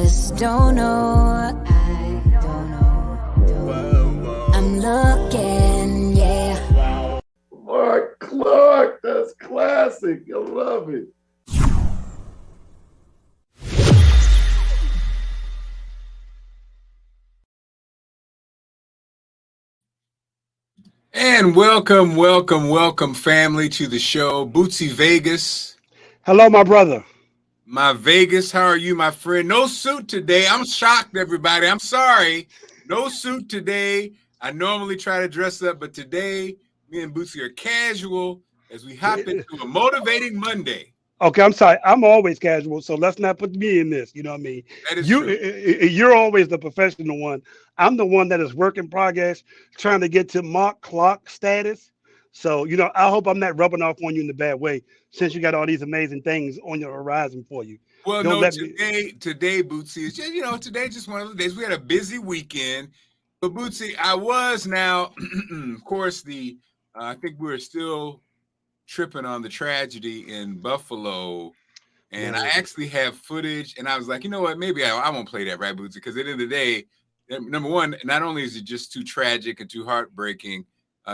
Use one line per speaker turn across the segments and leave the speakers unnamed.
just don't know. I don't know. I'm looking, yeah.
Marc Clarke, that's classic. I love it.
And welcome, family, to the show. Bootsy Vegas.
Hello, my brother.
My Vegas, how are you, my friend? No suit today. I'm shocked, everybody. I'm sorry. No suit today. I normally try to dress up, but today, me and Bootsy are casual as we hop into a motivating Monday.
Okay, I'm sorry. I'm always casual, so let's not put me in this. You know what I mean?
That is true.
You're always the professional one. I'm the one that is work in progress, trying to get to Marc Clarke status. So, I hope I'm not rubbing off on you in a bad way, since you got all these amazing things on your horizon for you.
Well,
Don't
no,
let
today, Bootsy, is just, today just one of the days. We had a busy weekend. But Bootsy, I was now, of course, I think we're still tripping on the tragedy in Buffalo. And I actually have footage, and I was like, you know what, maybe I won't play that, right, Bootsy? Because at the end of the day, number one, not only is it just too tragic and too heartbreaking,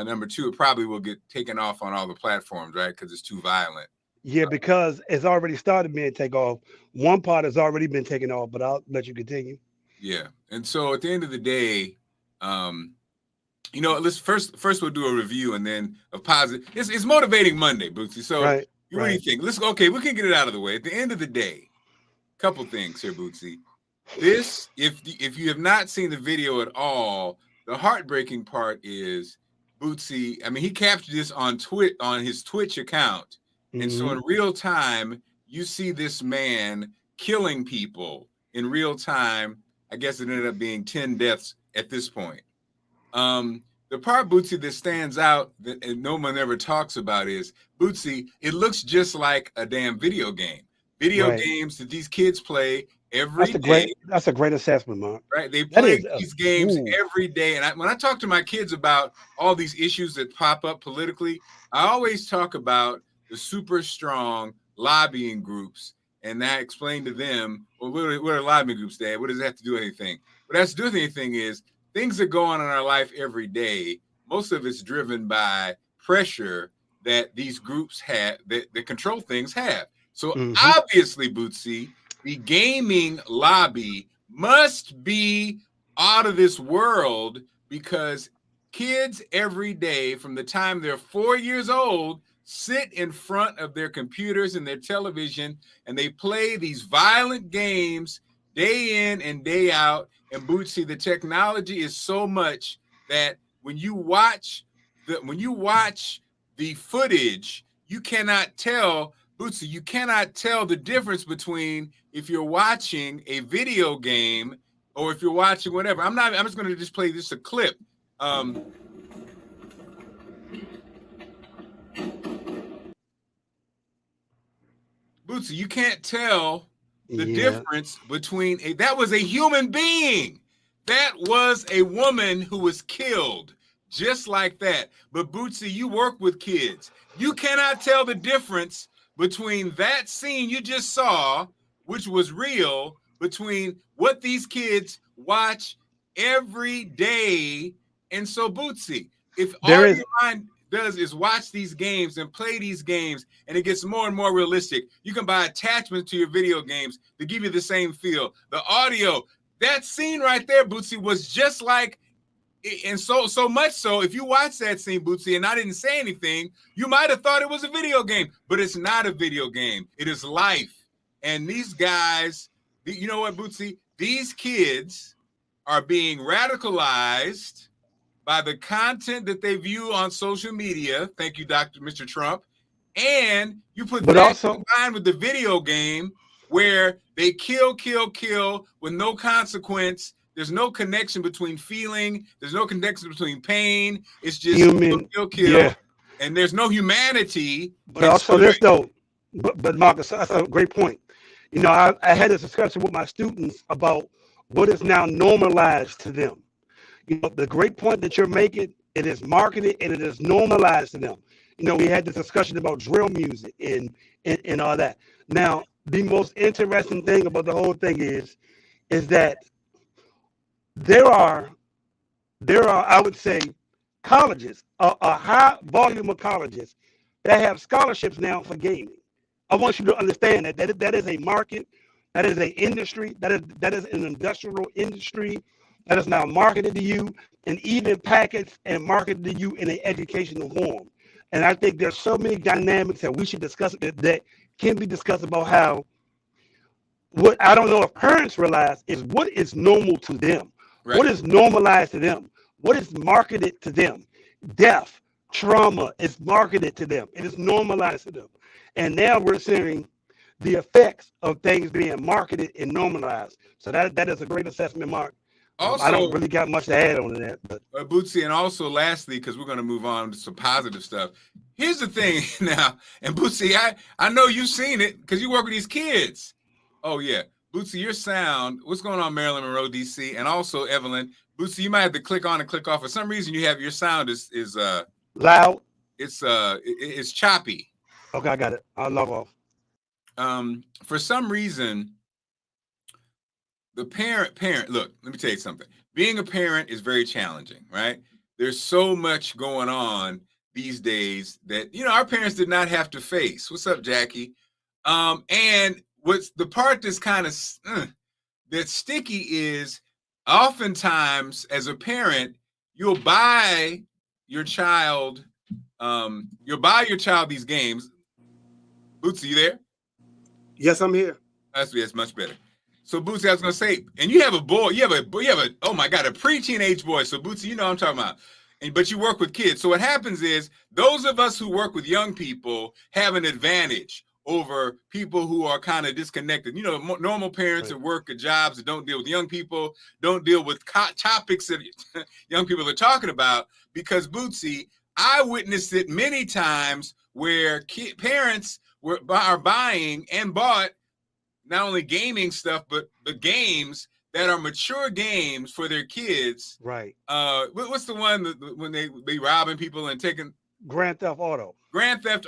number two, it probably will get taken off on all the platforms, right? Because it's too violent.
Yeah, because it's already started being taken off. One part has already been taken off, but I'll let you continue.
Yeah. And so at the end of the day, let's first we'll do a review and then a positive. It's motivating Monday, Bootsy. So
Right.
What do you think? Okay, we can get it out of the way. At the end of the day, couple things here, Bootsy. This, if you have not seen the video at all, the heartbreaking part is Bootsy. I mean, he captured this on his Twitch account, and so in real time, you see this man killing people in real time. I guess it ended up being 10 deaths at this point. The part, Bootsy, that stands out that no one ever talks about is, Bootsy, it looks just like a damn video game. Games that these kids play every day.
That's a great assessment, Mark.
Right? They play these games every day. And when I talk to my kids about all these issues that pop up politically, I always talk about the super strong lobbying groups. And I explain to them, well, what are lobbying groups, Dad? What does that have to do with anything? What has to do with anything is, things that go on in our life every day, most of it's driven by pressure that these groups have, that control things have. So obviously, Bootsy, the gaming lobby must be out of this world, because kids every day from the time they're 4 years old sit in front of their computers and their television, and they play these violent games day in and day out. And Bootsy, the technology is so much that when you watch the footage, you cannot tell, Bootsy, you cannot tell the difference between if you're watching a video game or if you're watching whatever. I'm just going to just play this a clip. Bootsy, you can't tell the difference between that was a human being. That was a woman who was killed just like that. But Bootsy, you work with kids. You cannot tell the difference between that scene you just saw, which was real, between what these kids watch every day. And so, Bootsy, if all your mind does is watch these games and play these games, and it gets more and more realistic, you can buy attachments to your video games to give you the same feel. The audio, that scene right there, Bootsy, was just like, and so much so, if you watch that scene, Bootsy, and I didn't say anything, you might have thought it was a video game, but it's not a video game. It is life. And these guys, you know what, Bootsy? These kids are being radicalized by the content that they view on social media. Thank you, Mr. Trump. And you put that also combined with the video game where they kill with no consequence. There's no connection between feeling. There's no connection between pain. It's just kill. Yeah. And there's no humanity.
But also this though, but Marcus, that's a great point. I had this discussion with my students about what is now normalized to them. The great point that you're making, it is marketed and it is normalized to them. We had this discussion about drill music and all that. Now, the most interesting thing about the whole thing is is that there are I would say colleges, a high volume of colleges that have scholarships now for gaming. I want you to understand that is a market, that is an industry, that is an industrial industry that is now marketed to you and even packaged and marketed to you in an educational form. And I think there's so many dynamics that we should discuss that can be discussed about how what I don't know if parents realize is what is normal to them,
Right.
what is normalized to them, what is marketed to them. Death, trauma is marketed to them. It is normalized to them. And now we're seeing the effects of things being marketed and normalized. So that is a great assessment, Mark.
Also,
I don't really got much to add on to that. But
Bootsy, and also lastly, because we're going to move on to some positive stuff. Here's the thing now, and Bootsy, I know you've seen it because you work with these kids. Oh, yeah. Bootsy, your sound, what's going on, Marilyn Monroe, D.C., and also Evelyn. Bootsy, you might have to click on and click off. For some reason, you have your sound is
loud.
It's choppy.
Okay, I got it. I'll log off.
For some reason, the parent, look, let me tell you something. Being a parent is very challenging, right? There's so much going on these days that, our parents did not have to face. What's up, Jackie? And what's the part that's kind of that's sticky is oftentimes as a parent, you'll buy your child these games. Bootsy, you there?
Yes, I'm here.
That's much better. So Bootsy, I was gonna say, and you have a boy, you have a oh my God, a pre-teenage boy. So Bootsy, you know what I'm talking about. But you work with kids. So what happens is those of us who work with young people have an advantage over people who are kind of disconnected. Normal parents that work at jobs that don't deal with young people, don't deal with topics that young people are talking about. Because Bootsy, I witnessed it many times where parents are buying and bought not only gaming stuff, but the games that are mature games for their kids.
Right.
What's the one when they robbing people and taking
Grand Theft Auto.
Grand Theft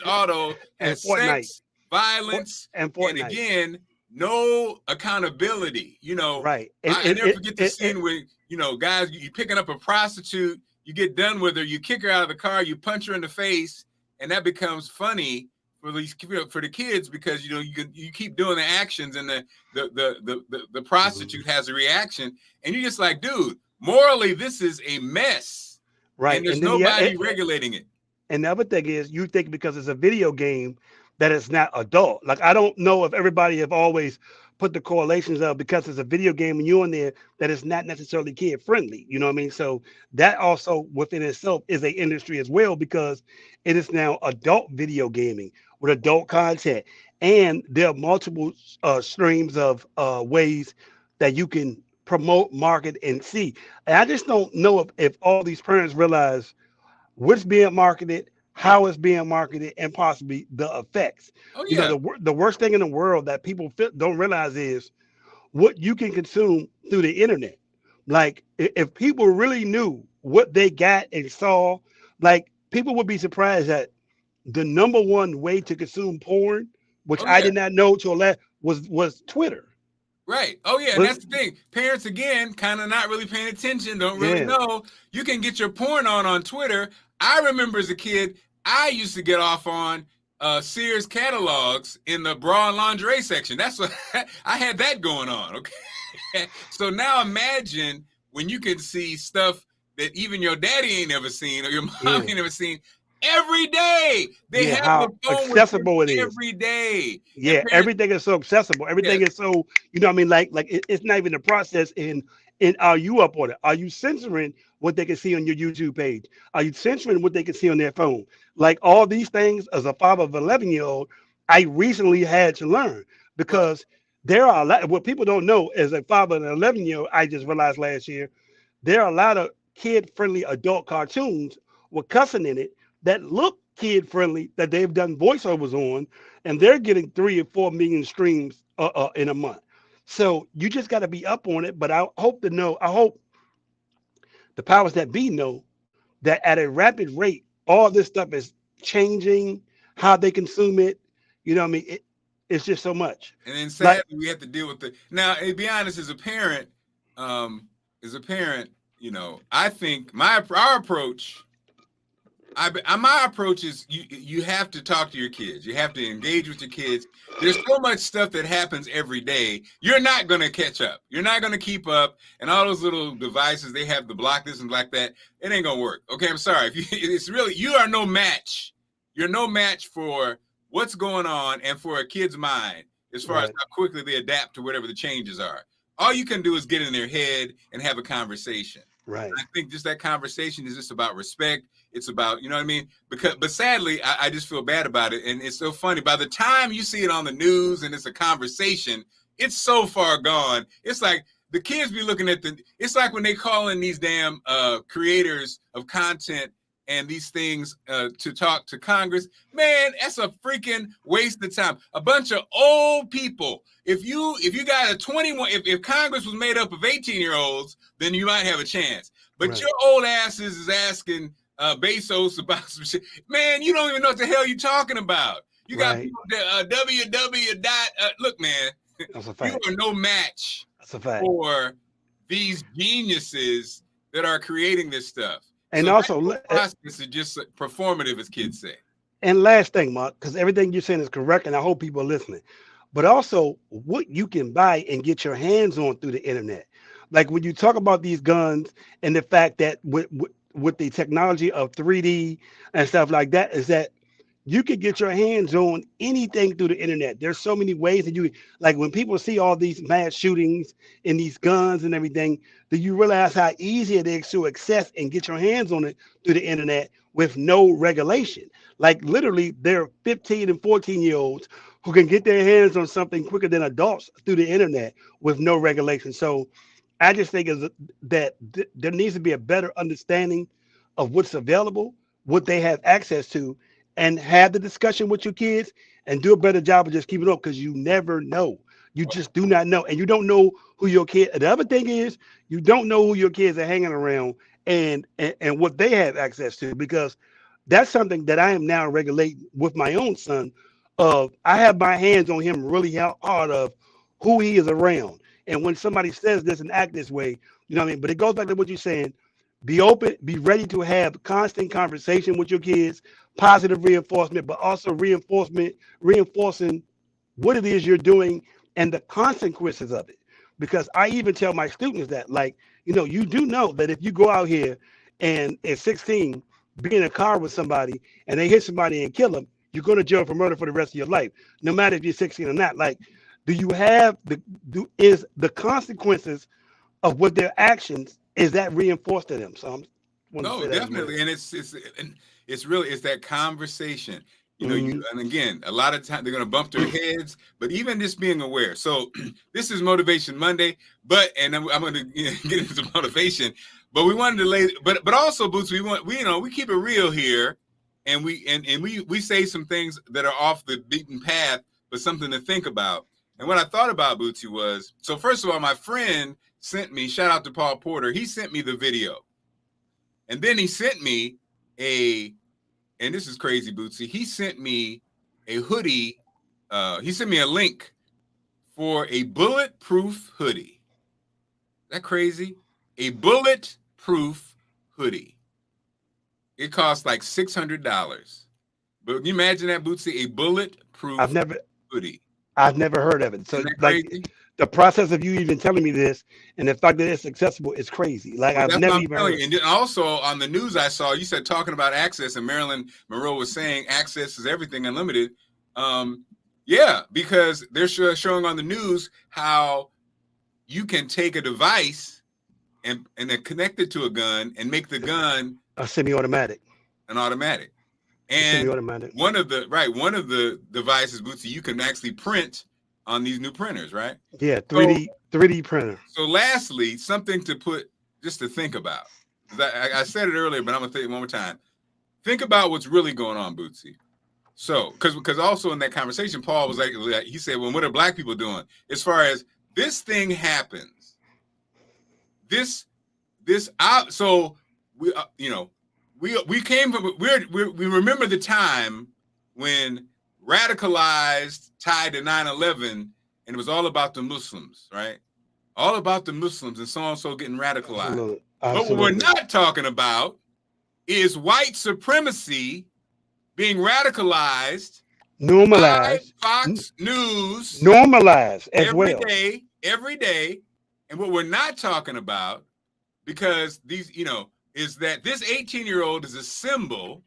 Auto has sex, violence, and again, no accountability.
Right.
I never forget the scene where guys, you picking up a prostitute, you get done with her, you kick her out of the car, you punch her in the face, and that becomes funny for the kids because you keep doing the actions and the prostitute has a reaction and you're just like, dude, morally this is a mess,
right?
And there's nobody regulating it.
And the other thing is, you think because it's a video game that it's not adult. Like I don't know if everybody have always put the correlations of because it's a video game and you're in there that it's not necessarily kid friendly. You know what I mean? So that also within itself is a industry as well because it is now adult video gaming with adult content, and there are multiple streams of ways that you can promote, market, and see. And I just don't know if all these parents realize what's being marketed, how it's being marketed, and possibly the effects.
Oh, yeah.
The worst thing in the world that people don't realize is what you can consume through the internet. Like if people really knew what they got and saw, like people would be surprised that the number one way to consume porn, which I did not know till last, was Twitter.
Right. Oh, yeah. And that's the thing. Parents, again, kind of not really paying attention, don't really know. You can get your porn on Twitter. I remember as a kid, I used to get off on Sears catalogs in the bra and lingerie section. That's what I had that going on. Okay. So now imagine when you can see stuff that even your daddy ain't ever seen or your mom ain't ever seen. Every day they have
how
the phone
accessible it is
every day.
Yeah, everything is so accessible. Everything is so, you know what I mean? Like it's not even a process in are you up on it? Are you censoring what they can see on your YouTube page? Are you censoring what they can see on their phone? Like all these things as a father of an 11-year-old, I recently had to learn because there are a lot, what people don't know as a father of an 11-year-old, I just realized last year, there are a lot of kid-friendly adult cartoons with cussing in it that look kid-friendly that they've done voiceovers on, and they're getting 3 or 4 million streams in a month. So you just got to be up on it. But I hope the powers that be know that at a rapid rate, all this stuff is changing how they consume it. You know what I mean? It's just so much.
And then
Like,
sadly, we have to deal with the now. To be honest, as a parent, I think our approach. My approach is you have to talk to your kids. You have to engage with your kids. There's so much stuff that happens every day. You're not going to catch up. You're not going to keep up. And all those little devices they have to block this and block that, it ain't going to work. Okay, I'm sorry. You are no match. You're no match for what's going on and for a kid's mind as far as how quickly they adapt to whatever the changes are. All you can do is get in their head and have a conversation.
Right.
I think just that conversation is just about respect. It's about, you know what I mean? But sadly, I just feel bad about it. And it's so funny. By the time you see it on the news and it's a conversation, it's so far gone. It's like the kids be looking at it's like when they call in these damn creators of content and these things to talk to Congress. Man, that's a freaking waste of time. A bunch of old people. If you got a 21, if Congress was made up of 18-year-olds, then you might have a chance. But your old asses is asking Bezos about some shit. Man, you don't even know what the hell you're talking about. You got people that look, man,
That's a fact.
You are no match for these geniuses that are creating this stuff.
And
so
also,
process is just performative, as kids say.
And last thing, Mark, because everything you're saying is correct, and I hope people are listening. But also, what you can buy and get your hands on through the internet. Like when you talk about these guns and the fact that with the technology of 3D and stuff like that, is that you can get your hands on anything through the internet. There's so many ways that you, like when people see all these mass shootings and these guns and everything, do you realize how easy it is to access and get your hands on it through the internet with no regulation? Like literally there are 15 and 14-year-olds who can get their hands on something quicker than adults through the internet with no regulation. So I just think that there needs to be a better understanding of what's available, what they have access to, and have the discussion with your kids and do a better job of just keeping it up, because you never know. You just do not know. And you don't know who your kid. The other thing is you don't know who your kids are hanging around and what they have access to, because that's something that I am now regulating with my own son. I have my hands on him really hard of who he is around. And when somebody says this and act this way, you know what I mean? But it goes back to what you're saying. Be open, be ready to have constant conversation with your kids, positive reinforcement, but also reinforcing what it is you're doing and the consequences of it. Because I even tell my students that, like, you do know that if you go out here and at 16, be in a car with somebody and they hit somebody and kill them, you're going to jail for murder for the rest of your life, no matter if you're 16 or not. Like, do you have is the consequences of what their actions, is that reinforced to them? So
no, definitely. And it's really that conversation. And again, a lot of times they're going to bump their heads, but even just being aware. So this is Motivation Monday, and I'm going to get into motivation, but we wanted to but also, Boots, we keep it real here, and we say some things that are off the beaten path, but something to think about. And what I thought about, Bootsy, was, so first of all, my friend sent me, shout out to Paul Porter, he sent me the video. And then he sent me and this is crazy, Bootsy, he sent me a hoodie. He sent me a link for a bulletproof hoodie. Is that crazy? A bulletproof hoodie. It costs like $600. But can you imagine that, Bootsy? A bulletproof hoodie.
I've never heard of it. So like the process of you even telling me this and the fact that it's accessible is crazy. Like, I've never even heard.
And then also on the news I saw, you said talking about access, and Marilyn Monroe was saying access is everything, unlimited. Yeah, because they're showing on the news how you can take a device and then connect it to a gun and make the gun
a semi-automatic.
An automatic. And one of the devices, Bootsy, you can actually print on these new printers, right?
Yeah, 3D printer.
So lastly, something to think about. I said it earlier, but I'm gonna say it one more time. Think about what's really going on, Bootsy. So, because also in that conversation, Paul was like, he said, well, what are black people doing? As far as this thing happens, so we came from, we remember the time when radicalized, tied to 9/11, and it was all about the Muslims, right? All about the Muslims and so on, so getting radicalized.
Absolutely.
But what we're not talking about is white supremacy being radicalized,
normalized,
by Fox News,
normalized as well.
Every day. And what we're not talking about, because these, is that this 18-year-old is a symbol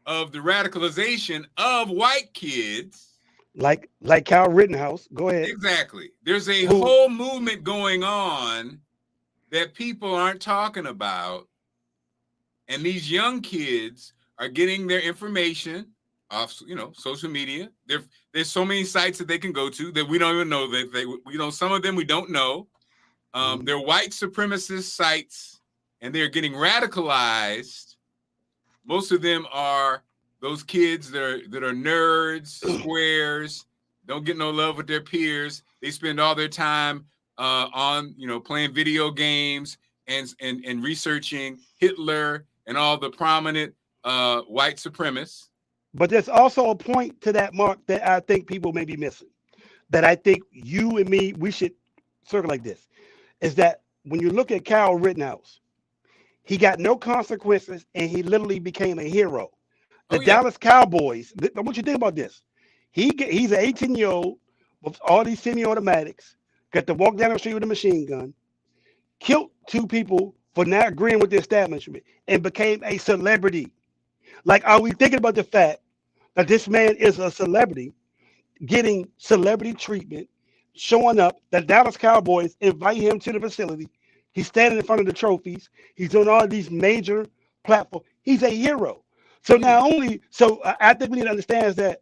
of the radicalization of white kids.
Like Kyle Rittenhouse. Go ahead.
Exactly. There's a whole movement going on that people aren't talking about. And these young kids are getting their information off, social media. There's so many sites that they can go to that we don't even know that some of them we don't know. They're white supremacist sites, and they're getting radicalized. Most of them are those kids that are nerds, squares, don't get no love with their peers. They spend all their time on playing video games and researching Hitler and all the prominent white supremacists.
But there's also a point to that, Mark, that I think people may be missing. That I think you and me, we should circle like this. Is that when you look at Kyle Rittenhouse, he got no consequences and he literally became a hero. The Dallas Cowboys, I want you to think about this. He's an 18-year-old with all these semi-automatics, got to walk down the street with a machine gun, killed 2 people for not agreeing with the establishment, and became a celebrity. Like, are we thinking about the fact that this man is a celebrity, getting celebrity treatment, showing up, the Dallas Cowboys invite him to the facility, he's standing in front of the trophies, he's on all these major platforms, he's a hero. So I think we need to understand that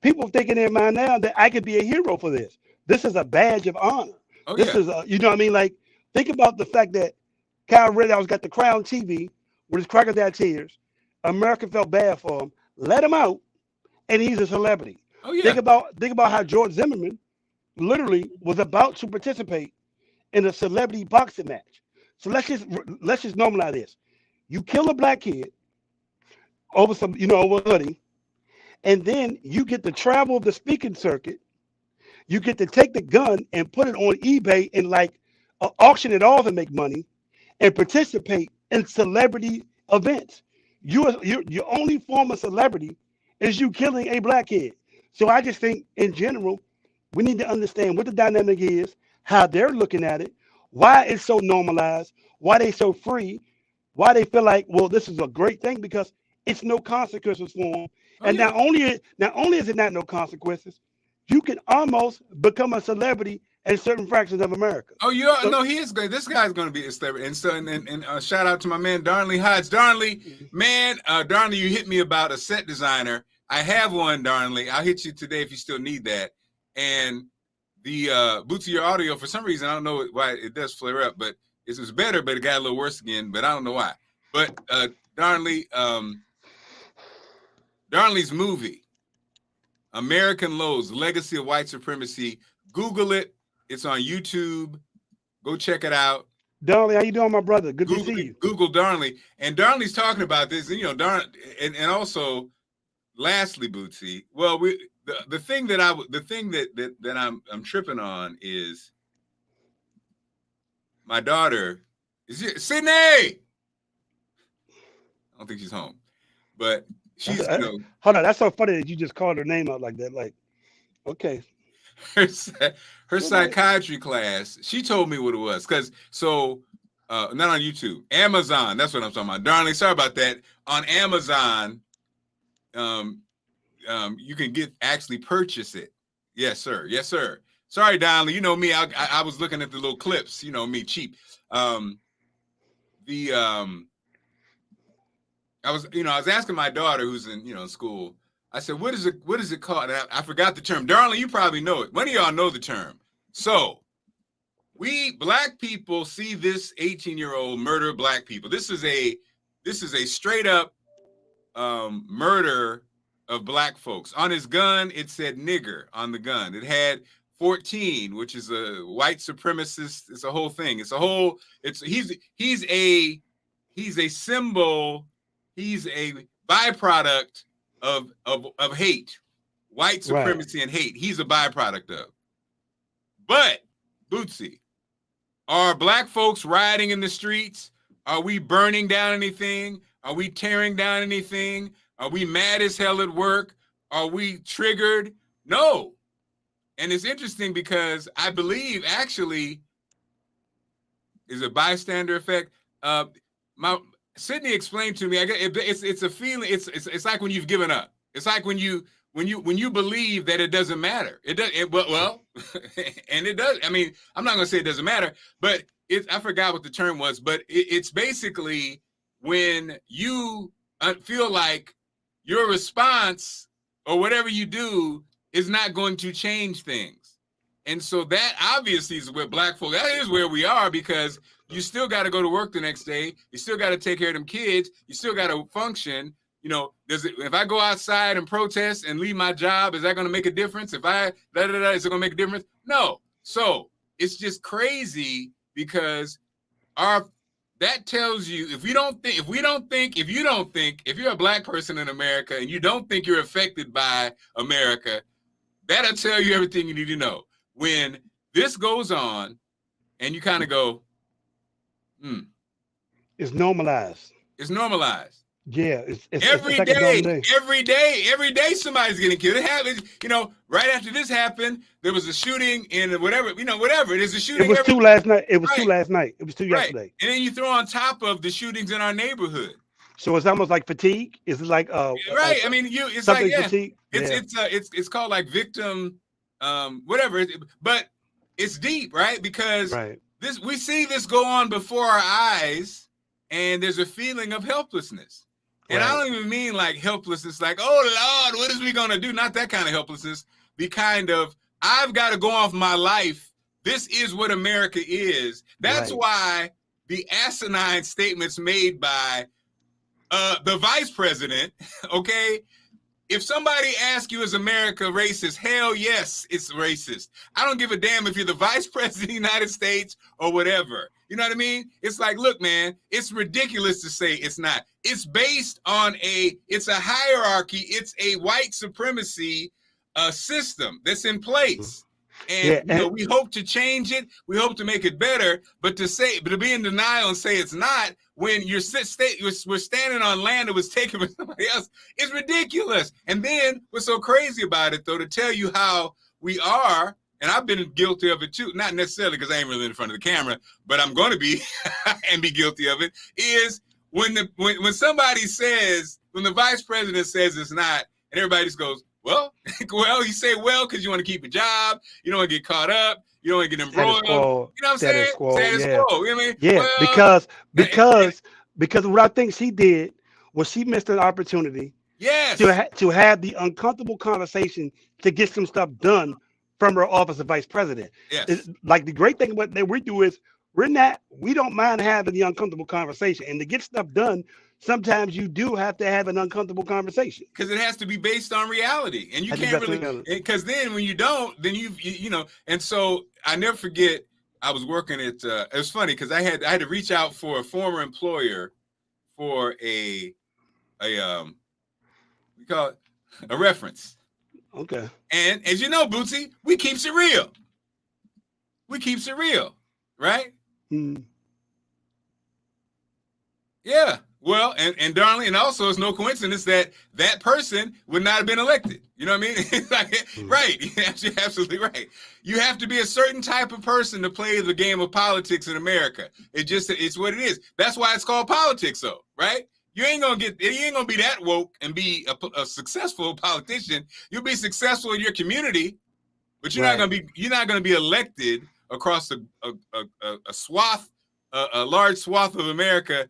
people thinking in their mind now that I could be a hero for this. This is a badge of honor. This is like, think about the fact that Kyle Rittenhouse got the Crown TV with his crocodile tears. America felt bad for him, let him out, and he's a celebrity. Think about how George Zimmerman literally was about to participate in a celebrity boxing match. So let's just normalize this. You kill a black kid over over a hoodie, and then you get to travel the speaking circuit. You get to take the gun and put it on eBay and auction it off and make money, and participate in celebrity events. Your only form of celebrity is you killing a black kid. So I just think in general, we need to understand what the dynamic is, how they're looking at it, why it's so normalized, why they so free, why they feel like, well, this is a great thing because it's no consequences for them. And not only is it not no consequences, you can almost become a celebrity in certain fractions of America.
No, he is good. This guy's going to be a celebrity. And so, and shout out to my man Darnley Hodge. Darnley, man, Darnley, you hit me about a set designer. I have one, Darnley. I'll hit you today if you still need that. And the Bootsy, your audio, for some reason, I don't know why it does flare up, but it was better, but it got a little worse again. But I don't know why. But Darnley's movie, American Lows, Legacy of White Supremacy. Google it. It's on YouTube. Go check it out.
Darnley, how you doing, my brother? Good to see you.
Google Darnley. And Darnley's talking about this. And, and also, lastly, Bootsy, well, the thing that I'm tripping on is my daughter. Sydney! I don't think she's home. But she's,
hold on, that's so funny that you just called her name out like that. Like, okay.
Her psychiatry class, she told me what it was. Not on YouTube, Amazon, that's what I'm talking about. Darnley, sorry about that. On Amazon, you can actually purchase it. Yes, sir. Yes, sir. Sorry, Darnley. You know me, I was looking at the little clips, me, cheap. I was asking my daughter who's in school. I said, what is it called? And I forgot the term. Darnley, you probably know it. One of y'all know the term. So we black people see this 18-year-old murder black people. This is a straight up murder of black folks. On his gun, it said nigger on the gun. It had 14, which is a white supremacist. It's a whole thing. He's a symbol. He's a byproduct of hate. white supremacy and hate. He's a byproduct of. But, Bootsy, are black folks rioting in the streets? Are we burning down anything? Are we tearing down anything? Are we mad as hell at work? Are we triggered? No. And it's interesting because I believe actually is a bystander effect. Sydney explained to me, it's a feeling, it's like when you've given up. It's like when you believe that it doesn't matter. And it does. I mean, I'm not gonna say it doesn't matter, but I forgot what the term was, but it's basically when you feel like your response or whatever you do is not going to change things. And so that obviously is where black folk, that is where we are, because you still got to go to work the next day. You still got to take care of them kids. You still got to function. You know, if I go outside and protest and leave my job, is that going to make a difference? If I, is it going to make a difference? No. So it's just crazy because that tells you if you're a black person in America and you don't think you're affected by America, that'll tell you everything you need to know. When this goes on and you kind of go,
it's normalized.
It's normalized.
Yeah, it's
every
like
day somebody's getting killed. It happens, right after this happened, there was a shooting in whatever. It is a shooting.
It was two last night. It was two last night. It was two yesterday.
And then you throw on top of the shootings in our neighborhood.
So it's almost like fatigue. Is it like
right? I mean, it's like fatigue. It's called like victim, whatever. But it's deep, right? Because we see this go on before our eyes, and there's a feeling of helplessness. And I don't even mean like helplessness, like, oh Lord, what is we gonna do? Not that kind of helplessness. The kind of, I've got to go off my life. This is what America is. That's why the asinine statements made by the vice president, okay? If somebody asks you, is America racist? Hell yes, it's racist. I don't give a damn if you're the vice president of the United States or whatever. You know what I mean? It's like, look, man, it's ridiculous to say it's not. It's based on it's a hierarchy. It's a white supremacy system that's in place. And we hope to change it. We hope to make it better. But to be in denial and say it's not, when we're standing on land that was taken from somebody else, is ridiculous. And then what's so crazy about it, though, to tell you how we are, and I've been guilty of it too, not necessarily because I ain't really in front of the camera, but I'm going to be and be guilty of it, is when somebody says, when the vice president says it's not, and everybody just goes, well, you say because you want to keep a job, you don't want to get caught up, you don't want to get embroiled. You know what I'm saying? Status quo. You know what I mean?
Yeah, because what I think she did was she missed an opportunity.
Yes.
To have the uncomfortable conversation to get some stuff done from her office of vice president.
Yes.
It's, like, the great thing about that we do is we don't mind having the uncomfortable conversation, and to get stuff done, sometimes you do have to have an uncomfortable conversation
because it has to be based on reality, and you can't really, because then when you don't, then you know. And so I never forget, I was working at it was funny because I had to reach out for a former employer for we call it a reference.
Okay.
And as you know, Bootsy, we keeps it real. Right? Yeah. Well, and darling, and also it's no coincidence that person would not have been elected. You know what I mean? Right. You're absolutely right. You have to be a certain type of person to play the game of politics in America. It's what it is. That's why it's called politics, though, right? You ain't gonna be that woke and be a successful politician. You'll be successful in your community, but you're not gonna be elected across a large swath of America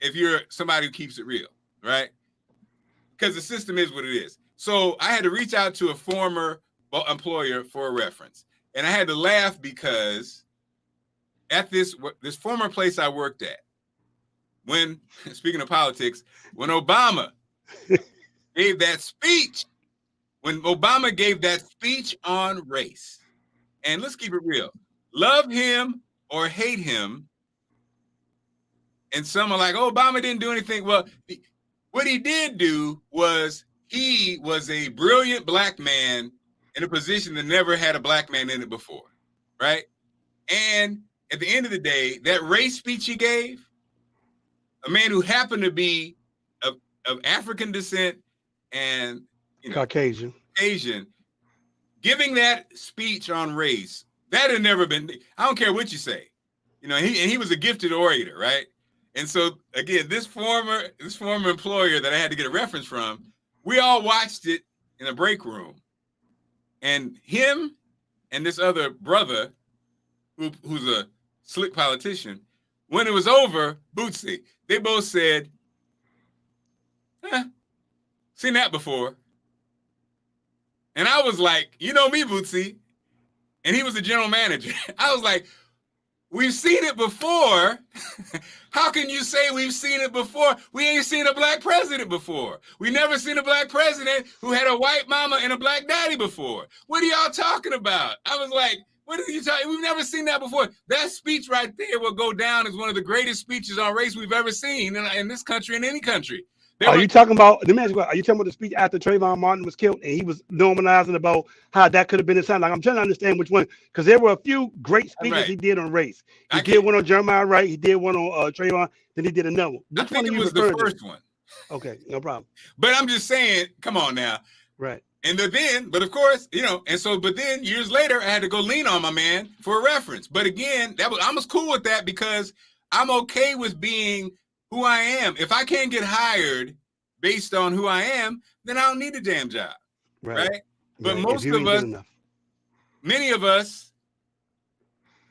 if you're somebody who keeps it real, right? Because the system is what it is. So I had to reach out to a former employer for a reference, and I had to laugh because at this former place I worked at, when, speaking of politics, when Obama gave that speech, on race, and let's keep it real, love him or hate him, and some are like, oh, Obama didn't do anything. Well, what he did do was he was a brilliant black man in a position that never had a black man in it before, right? And at the end of the day, that race speech he gave, a man who happened to be of African descent and
Caucasian,
Asian, giving that speech on race, that had never been. I don't care what you say, he was a gifted orator, right? And so again, this former employer that I had to get a reference from, we all watched it in a break room, and him and this other brother, who's a slick politician, when it was over, Bootsy, they both said, seen that before. And I was like, you know me, Bootsy. And he was the general manager. I was like, we've seen it before. How can you say we've seen it before? We ain't seen a black president before. We never seen a black president who had a white mama and a black daddy before. What are y'all talking about? I was like, what are you talking? We've never seen that before. That speech right there will go down as one of the greatest speeches on race we've ever seen in this country, in any country.
You talking about? Let me ask you, are you talking about the speech after Trayvon Martin was killed and he was normalizing about how that could have been his time? Like, I'm trying to understand which one, because there were a few great speeches he did on race. He did one on Jeremiah Wright. He did one on Trayvon. Then he did another one.
Which one was the first one?
Okay, no problem.
But I'm just saying, come on now.
Right.
And then, but of course, but then years later, I had to go lean on my man for a reference. But again, I was cool with that because I'm okay with being who I am. If I can't get hired based on who I am, then I don't need a damn job. Right? But most of us, many of us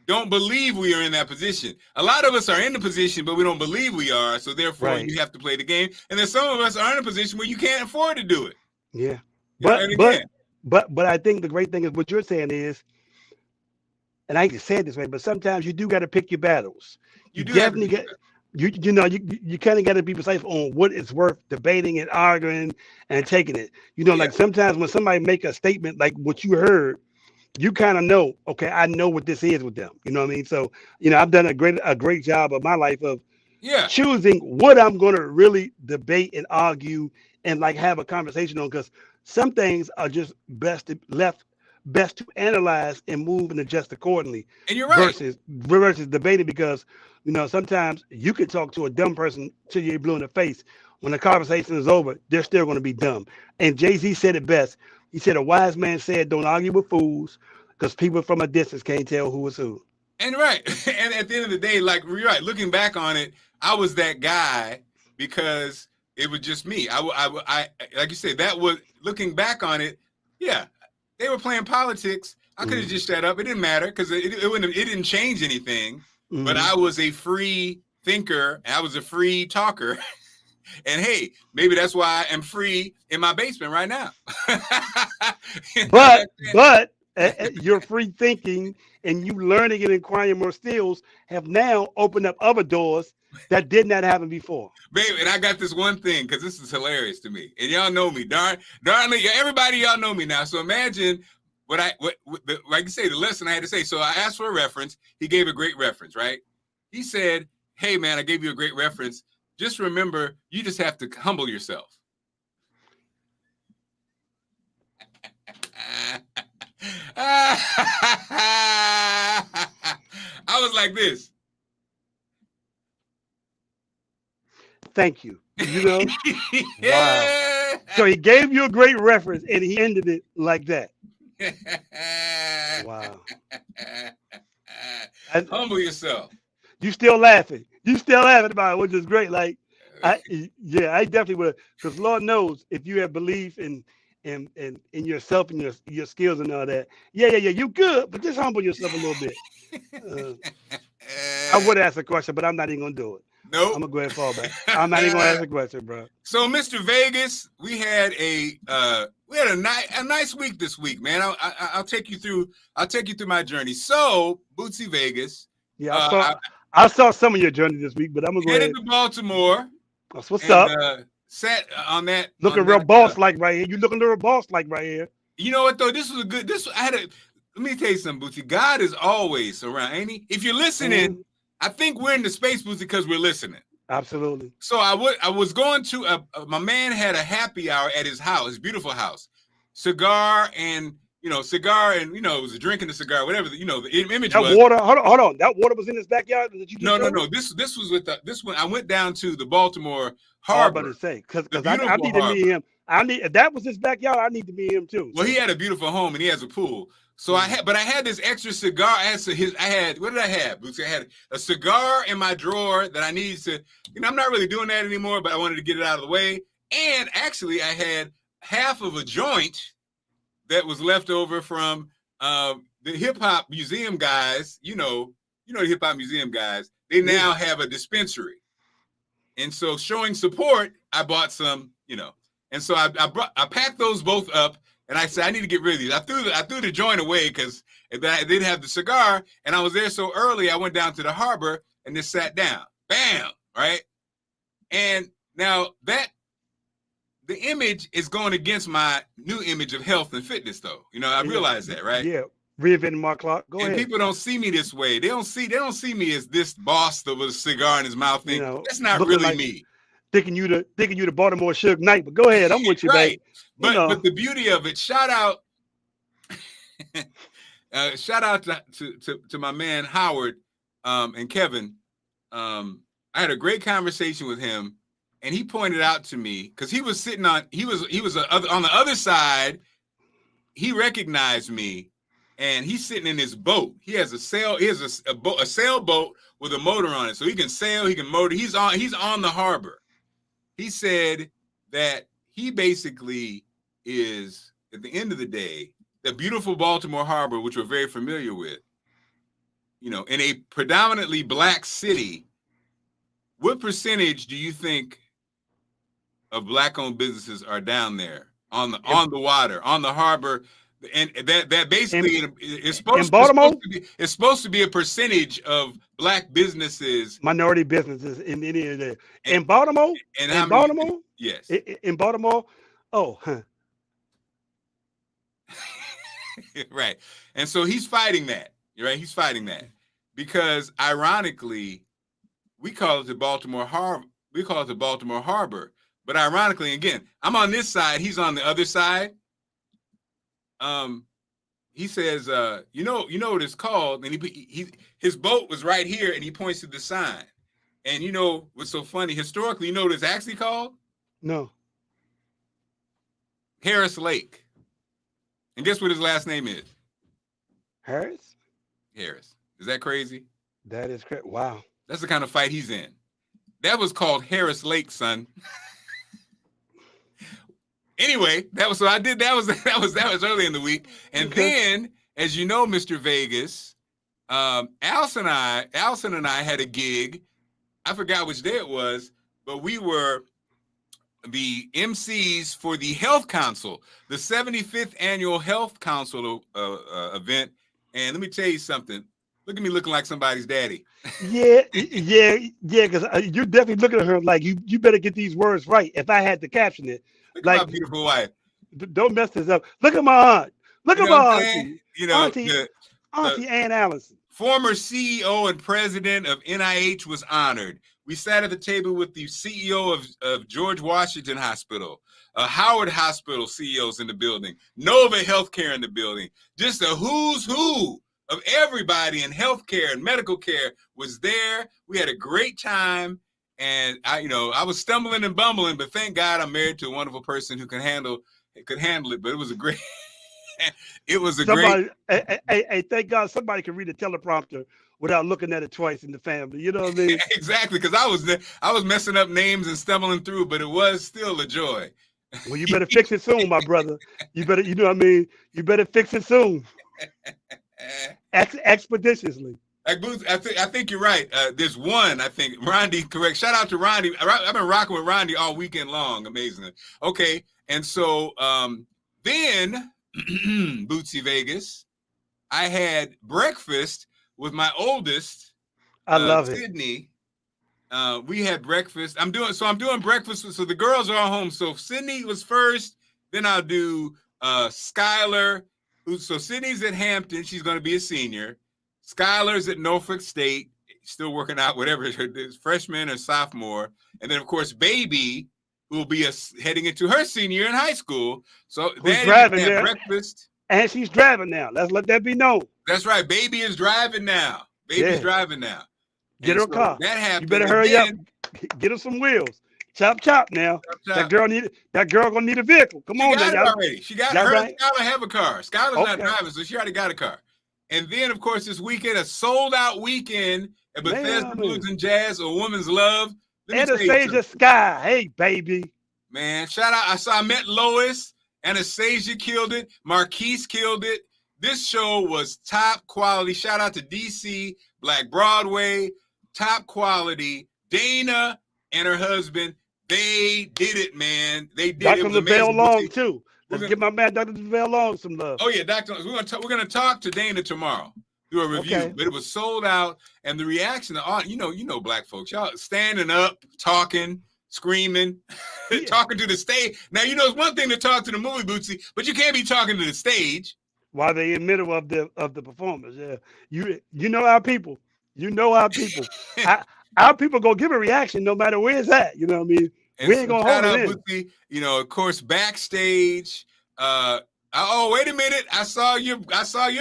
don't believe we are in that position. A lot of us are in the position, but we don't believe we are. So therefore, you have to play the game. And then some of us are in a position where you can't afford to do it.
Yeah. But I think the great thing is what you're saying is, and I hate to say it this way, but sometimes you do got to pick your battles. You definitely get. You kind of got to be precise on what it's worth debating and arguing and taking it. Like sometimes when somebody make a statement like what you heard, you kind of know, okay, I know what this is with them. You know what I mean? So, I've done a great job of my life of choosing what I'm going to really debate and argue and like have a conversation on, because some things are just best to analyze and move and adjust accordingly.
And you're right.
Versus debating, because sometimes you could talk to a dumb person till you're blue in the face. When the conversation is over, they're still going to be dumb. And Jay-Z said it best. He said, a wise man said, don't argue with fools, because people from a distance can't tell who is who.
And and at the end of the day, like you're right, looking back on it, I was that guy because it was just me. I like you said, that was looking back on it. Yeah, they were playing politics. I could have just shut up. It didn't matter because it didn't change anything. Mm-hmm. But I was a free thinker. I was a free talker. And hey, maybe that's why I am free in my basement right now.
but your free thinking and you learning and acquiring more skills have now opened up other doors that did not happen before.
Baby, and I got this one thing, because this is hilarious to me. And y'all know me. Darnly, everybody y'all know me now. So imagine like you say, the lesson I had to say. So I asked for a reference. He gave a great reference, right? He said, hey, man, I gave you a great reference. Just remember, you just have to humble yourself. I was like this.
Thank you. Wow. So he gave you a great reference and he ended it like that. Wow.
Humble yourself.
You still laughing. About it, which is great. Like, I definitely would, because Lord knows if you have belief in yourself and your skills and all that. Yeah, you good, but just humble yourself a little bit. I would ask a question, but I'm not even gonna do it.
Nope.
I'm gonna go ahead and fall back. I'm not even gonna ask a question, bro.
So, Mr. Vegas, we had a nice week this week, man. I'll take you through my journey. So, Bootsy Vegas.
Yeah, I saw some of your journey this week, but I'm gonna go ahead.
Headed to Baltimore.
That's what's up.
Sat on that.
Looking real boss like right here. You looking real boss like right here.
You know what though? Let me tell you something, Bootsy. God is always around, ain't he? If you're listening, I think we're in the space, Bootsy, because we're listening.
Absolutely.
So I was going to my man had a happy hour at his house, his beautiful house, cigar and it was a drinking the cigar, whatever the image
That
was.
water, hold on. That water was in his backyard that you just
No.
showed?
This was with this one. I went down to the Baltimore
Oh, I'm about
Harbor,
to say,
the
because I
beautiful
need to
harbor.
meet him. If that was his backyard, I need to meet him too.
Well, he had a beautiful home and he has a pool. So I had this extra cigar. I had what did I have? Bootsy? I had a cigar in my drawer that I needed to. I'm not really doing that anymore, but I wanted to get it out of the way. And actually, I had half of a joint that was left over from the hip hop museum guys. The hip hop museum guys. They now have a dispensary, and so showing support, I bought some. And so I packed those both up. And I said, I need to get rid of these. I threw the joint away because I didn't have the cigar. And I was there so early, I went down to the harbor and just sat down. Bam! Right? And now the image is going against my new image of health and fitness, though. I realize that, right?
Yeah. Reinventing Marc Clarke. Go ahead.
People don't see me this way. They don't see me as this boss that was a cigar in his mouth thing. That's not really like me.
Thinking you the Baltimore Suge Knight, but go ahead, I'm with you,
right.
Baby.
But the beauty of it, shout out to my man Howard and Kevin. I had a great conversation with him, and he pointed out to me because he was sitting on on the other side. He recognized me, and he's sitting in his boat. He has a sailboat with a motor on it, so he can sail, he can motor. He's on the harbor. He said that he basically is, at the end of the day, the beautiful Baltimore Harbor, which we're very familiar with, in a predominantly black city. What percentage do you think of black-owned businesses are down there on the water, on the harbor? And that basically is supposed to be a percentage of black businesses,
minority businesses in any of that. In Baltimore,
yes,
in Baltimore. Oh,
right. And so he's fighting that, right? He's fighting that because, ironically, we call it the Baltimore Harbor. But ironically, again, I'm on this side. He's on the other side. He says, you know what it's called, and his boat was right here, and he points to the sign. And what's so funny? Historically, you know what it's actually called?
No.
Harris Lake. And guess what his last name is?
Harris.
Is that crazy?
That is crazy. Wow.
That's the kind of fight he's in. That was called Harris Lake, son. Anyway, that was early in the week. And then, as you know, Mr. Vegas, Allison and I had a gig. I forgot which day it was, but we were the MCs for the Health Council, the 75th annual Health Council event. And let me tell you something. Look at me looking like somebody's daddy.
Yeah, because you're definitely looking at her like you better get these words right. If I had to caption it.
Look at my beautiful wife.
Don't mess this up. Look at my aunt. Look at my auntie. Auntie Ann Allison.
Former CEO and president of NIH was honored. We sat at the table with the CEO of George Washington Hospital, Howard Hospital CEOs in the building, Nova Healthcare in the building. Just a who's who of everybody in healthcare and medical care was there. We had a great time. And I was stumbling and bumbling, but thank God I'm married to a wonderful person who could handle it. But it was a great, great.
Hey, thank God somebody can read a teleprompter without looking at it twice in the family. You know what I mean?
Exactly, because I was messing up names and stumbling through, but it was still a joy.
Well, you better fix it soon, my brother. You better, you know what I mean? You better fix it soon. Expeditiously.
Like Booth, I think you're right. There's one, I think, Rondi, correct. Shout out to Rondi. I've been rocking with Rondi all weekend long. Amazing. Okay. And so then, Bootsy Vegas, I had breakfast with my oldest,
I love it.
Sydney. We had breakfast. I'm doing breakfast. So the girls are all home. So Sydney was first. Then I'll do Skylar. So Sydney's at Hampton. She's going to be a senior. Skylar's at Norfolk State. still working out, whatever, freshman or sophomore. And then, of course, Baby will be heading into her senior year in high school. So
Who's
Daddy
driving
had
there?
breakfast.
And she's driving now. Let's let that be known.
That's right. Baby is driving now. Baby's driving now.
Get her a car.
That happened.
You better hurry up. Get her some wheels. Chop chop now.
Chop, chop.
That girl gonna need a vehicle. Come on,
got
now,
it already. She got her.
Right?
Skylar have a car. Skylar's not driving, so she already got a car. And then, of course, this weekend, a sold-out weekend at Bethesda Blues and Jazz, A Woman's Love.
Anastasia Sky. Hey, baby.
Man, shout out. I met Lois. Anastasia killed it. Marquise killed it. This show was top quality. Shout out to DC, Black Broadway, top quality. Dana and her husband, they did it, man. They did it.
Dr. Lavelle Long, too. Let's give my man Dr. Lavelle Long some love.
Oh, yeah, Doctor. We're gonna talk to Dana tomorrow. Do a review, but it was sold out, and the reaction to you know, black folks, y'all standing up, talking, screaming, talking to the stage. Now, you know, it's one thing to talk to the movie, Bootsy, but you can't be talking to the stage
while they're in the middle of the performance. Yeah, you know our people. You know our people. Our people gonna give a reaction no matter where it's at. You know what I mean?
And
we ain't gonna hold it in.
Bootsy, you know, of course, backstage. Oh, wait a minute. I saw your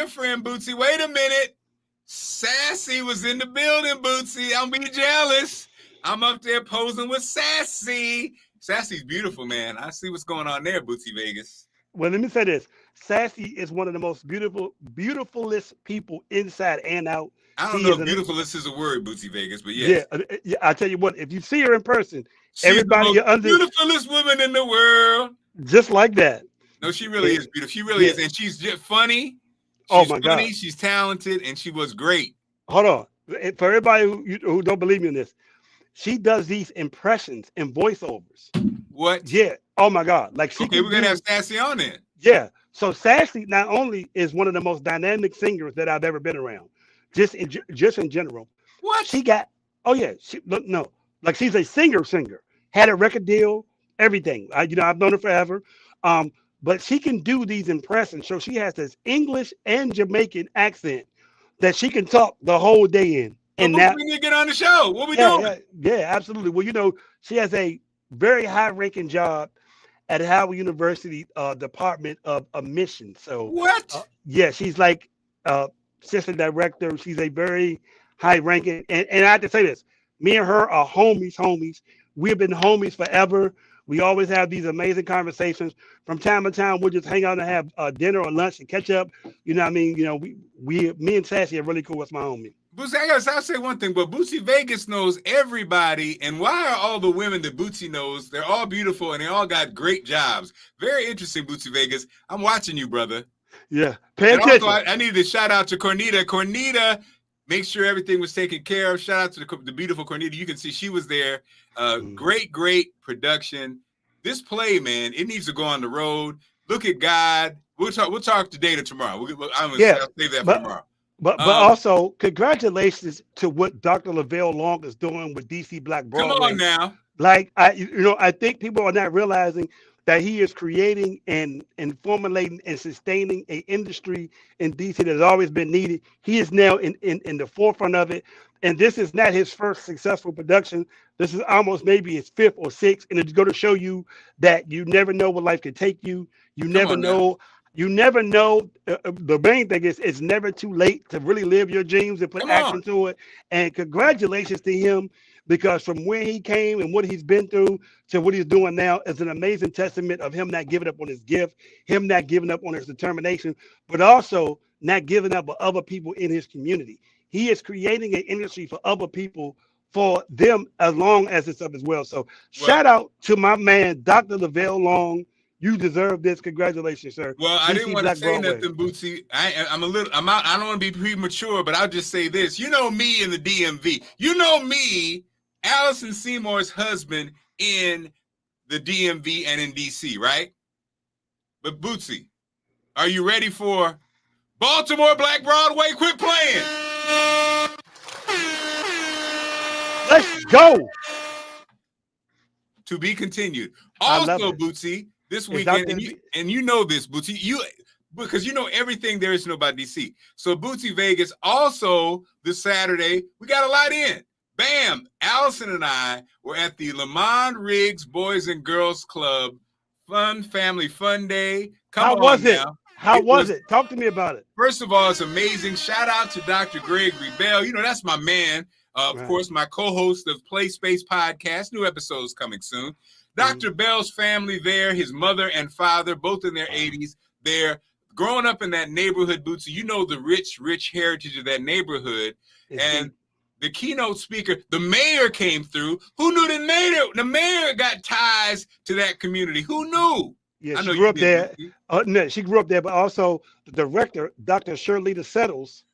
friend Bootsy. Wait a minute. Sassy was in the building, Bootsy. I'm being jealous. I'm up there posing with Sassy. Sassy's beautiful, man. I see what's going on there, Bootsy Vegas.
Well, let me say this. Sassy is one of the most beautifulest people inside and out.
I don't know if beautifulest is a word, Bootsy Vegas, but yes.
Yeah, I tell you what, if you see her in person, everybody
the most beautifulest woman in the world.
Just like that.
No, she really is beautiful. She really is. And she's just funny.
She's funny, God.
She's talented, and she was great.
Hold on. For everybody who don't believe me in this, she does these impressions and voiceovers.
What?
Yeah. Oh, my God. Like she
we're going to have Sassy on it.
Yeah. So Sassy not only is one of the most dynamic singers that I've ever been around, just in general.
What?
She got, like she's a singer, had a record deal, everything. I've known her forever. But she can do these impressions. So she has this English and Jamaican accent that she can talk the whole day in. And now
we need to get on the show. What we doing?
Yeah, absolutely. Well, she has a very high-ranking job at Howard University Department of Admissions. So
what?
She's like assistant director. She's a very high-ranking, and I have to say this: me and her are homies. We've been homies forever. We always have these amazing conversations. From time to time, we'll just hang out and have dinner or lunch and catch up. You know what I mean? You know, me and Sassy are really cool with my homie.
Bootsy, I'll say one thing, but Bootsy Vegas knows everybody. And why are all the women that Bootsy knows? They're all beautiful and they all got great jobs. Very interesting, Bootsy Vegas. I'm watching you, brother.
Yeah. Pay attention.
Also, I needed to shout out to Cornita. Cornita, make sure everything was taken care of. Shout out to the beautiful Cornita. You can see she was there. Great production. This play, man, it needs to go on the road. Look at God. We'll talk to Dana tomorrow. I'll save that for tomorrow.
But also, congratulations to what Dr. Lavelle Long is doing with DC Black Broadway.
Come on now.
Like, I think people are not realizing that he is creating and formulating and sustaining an industry in DC that has always been needed. He is now in the forefront of it. And this is not his first successful production. This is almost maybe his fifth or sixth. And it's going to show you that you never know what life can take you. You never know. You never know. The main thing is it's never too late to really live your dreams and put action to it. And congratulations to him, because from where he came and what he's been through to what he's doing now is an amazing testament of him not giving up on his gift, him not giving up on his determination, but also not giving up on other people in his community. He is creating an industry for other people, for them as long as it's up as well. So shout out to my man, Dr. Lavelle Long. You deserve this. Congratulations, sir.
Well, I didn't want to say nothing, Bootsy. I don't want to be premature, but I'll just say this. You know me in the DMV. You know me, Allison Seymour's husband, in the DMV and in DC, right? But Bootsy, are you ready for Baltimore Black Broadway? Quit playing.
Let's go.
To be continued. Also, Bootsy, this weekend, and you know this, Bootsy. because you know everything there is to know about DC. So Bootsy Vegas also this Saturday, we got a lot in. Bam! Allison and I were at the Lamont Riggs Boys and Girls Club Family Fun Day.
How was it? How was it? Talk to me about it.
First of all, it's amazing. Shout out to Dr. Gregory Bell. You know, that's my man. Of course, my co-host of Play Space Podcast. New episodes coming soon. Dr. Bell's family there, his mother and father, both in their 80s. They're growing up in that neighborhood, Bootsy. You know the rich heritage of that neighborhood. And the keynote speaker, the mayor came through. Who knew the mayor got ties to that community? Who knew?
Yeah, she grew up there. No, she grew up there, but also the director, Dr. Shirlita Settles,